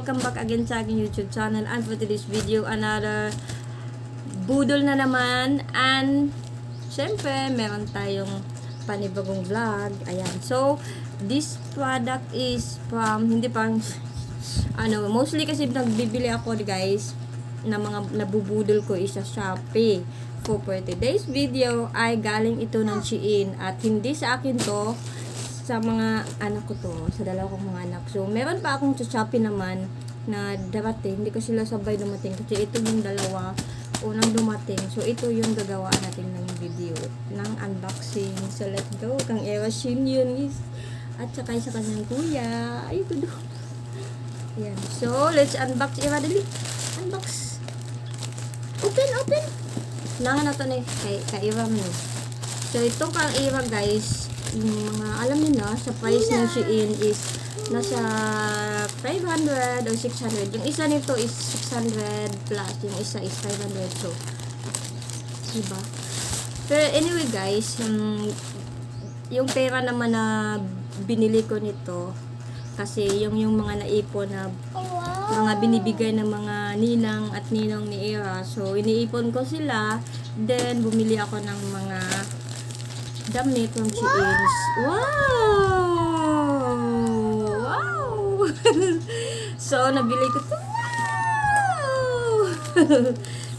welcome back again sa aking YouTube channel. And for today's video, another budol na naman. And syempre, meron tayong panibagong vlog. Ayan. So, this product is from, hindi pang mostly kasi nagbibili ako guys na mga nabubudol ko is sa Shopee. For today's video ay galing ito ng Shein. At hindi sa akin to, sa mga anak ko to, sa dalawa kong mga anak. So, meron pa akong sa Shopee naman na darating. Hindi ko sila sabay dumating kasi ito yung dalawa unang dumating. So, ito yung gagawa natin ng video ng unboxing. So, let's go. Kang Ewa Shin yun is. At saka sa kanyang kuya. Ay, ito do. Yan. So, let's unbox. Ewa, dali. Unbox. Open. Nahan na to na kay Ewa mo. So, itong kang Ewa guys, yung mga alam niyo na sa price ng Shein is nasa 500 or 600. Yung isa nito is 600 plus, yung isa is 500. So, diba? Pero anyway guys, yung pera naman na binili ko nito kasi yung mga naipon na mga binibigay ng mga ninang at ninong ni Era. So, iniipon ko sila. Then, bumili ako ng mga damit from Shein. Wow! So, nabili ko to. Wow!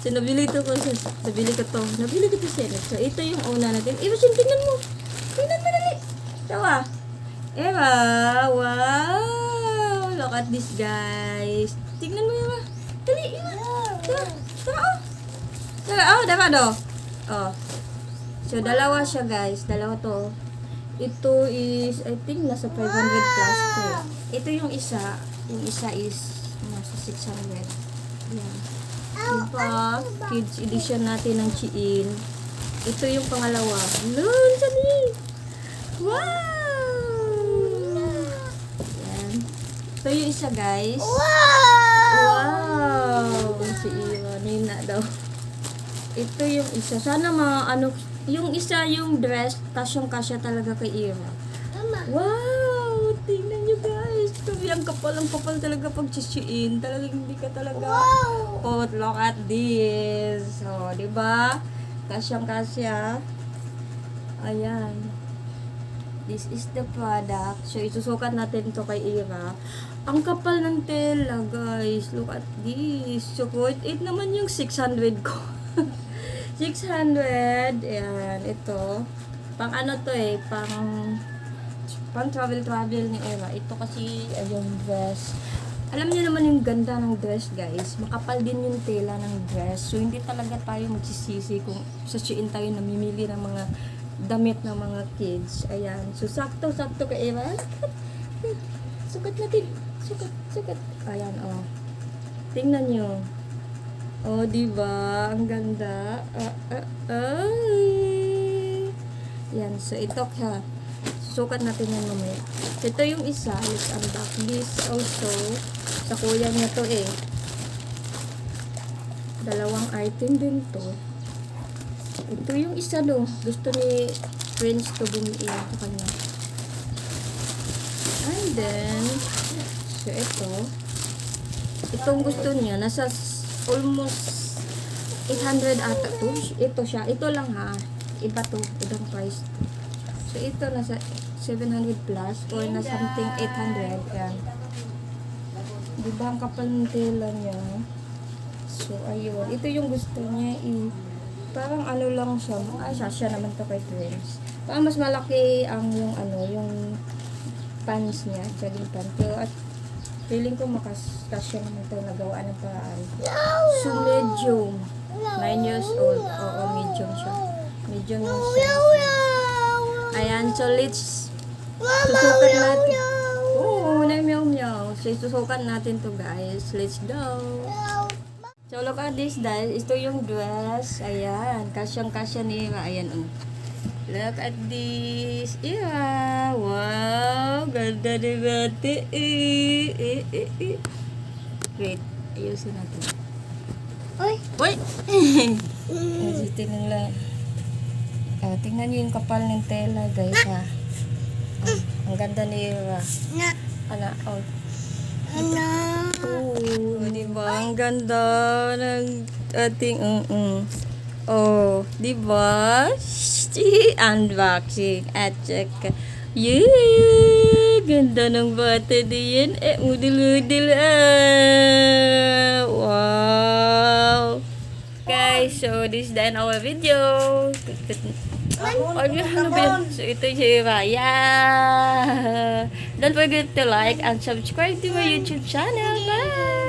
So, nabili ko to siya. So, ito yung una natin. Eva, tingnan mo. Tingnan mo dali. Tawa. Eva, wow! Look at this, guys. Tingnan mo, Eva. Dali, Eva. Tara. Oh. So, dalawa siya guys. Dalawa to. Ito is, I think, nasa 500 plus to. Ito yung isa. Yung isa is nasa 600. Yan. Yung pa, kids edition natin ng Shein. Ito yung pangalawa. Loon, sali! Wow! Yan. Ito yung isa guys. Wow! Si Iwa, nina daw. Ito yung isa. Sana yung isa yung dress, kasyang-kasya talaga kay Ira. Wow! Tingnan nyo guys. Ito yung kapal talaga pag Shein. Talagang hindi ka talaga. Wow! Oh, look at this. So, diba? Kasyang-kasya. Ayan. This is the product. So, isusukat natin ito kay Ira. Ang kapal ng tela guys. Look at this. So, it naman yung 600 ko. 600. Ayan, ito. Pang ano to pang travel ni Eva. Ito kasi, yung dress. Alam niyo naman yung ganda ng dress, guys. Makapal din yung tela ng dress. So, hindi talaga tayo magsisisi kung sa Shein tayo namimili ng mga damit ng mga kids. Ayan. So, sakto kay Eva. Sukat natin. Sukat. Ayan, oh. Tingnan nyo. Oh, diba? Ang ganda. Yan. So, ito ka. Sukat natin yan mamaya. Ito yung isa. Let's unbox this also. Sa kuya niya to Dalawang item din to. Ito yung isa do. Gusto ni Prince to bumili sa kanya. And then, so ito. Itong gusto niya. Nasa almost 800 ata to. Ito siya. Ito lang ha. Iba to. Ibang price. So, ito nasa 700 plus or na something 800. Yan. Diba ang kapal ng tela niya? So, ayun. Ito yung gusto niya. Parang ano lang siya. Siya naman to kay Prince. Parang mas malaki ang yung pants niya. Jogging pants. Pero at feeling ko makasya naman ito nagawa ng paraan. So, medium. 9 years old. Oo, medium siya. Medium yung size. Ayan, so let's susukat natin. Oo, meow. So, susukat natin to guys. Let's go. So, look at this guys. Ito yung dress. Ayan, kasyang-kasya ni Eva. Ayan, oh. Look at this. Yeah. Wow. Ganda ni Bati. Wait. Ayusin natin. Uy. Tingnan lang. Tingnan niyo yung kapal ng tela guys ha. Ang ganda ni Eva. Oh. Oh, di ba? Ang ganda ng ating Oh, di ba? Unboxing at saka yeah, ganda ng bata din. Udil-udil. Wow. Guys, so this is the end of our video. So ito si Raya. Don't forget to like and subscribe to my YouTube channel. Bye!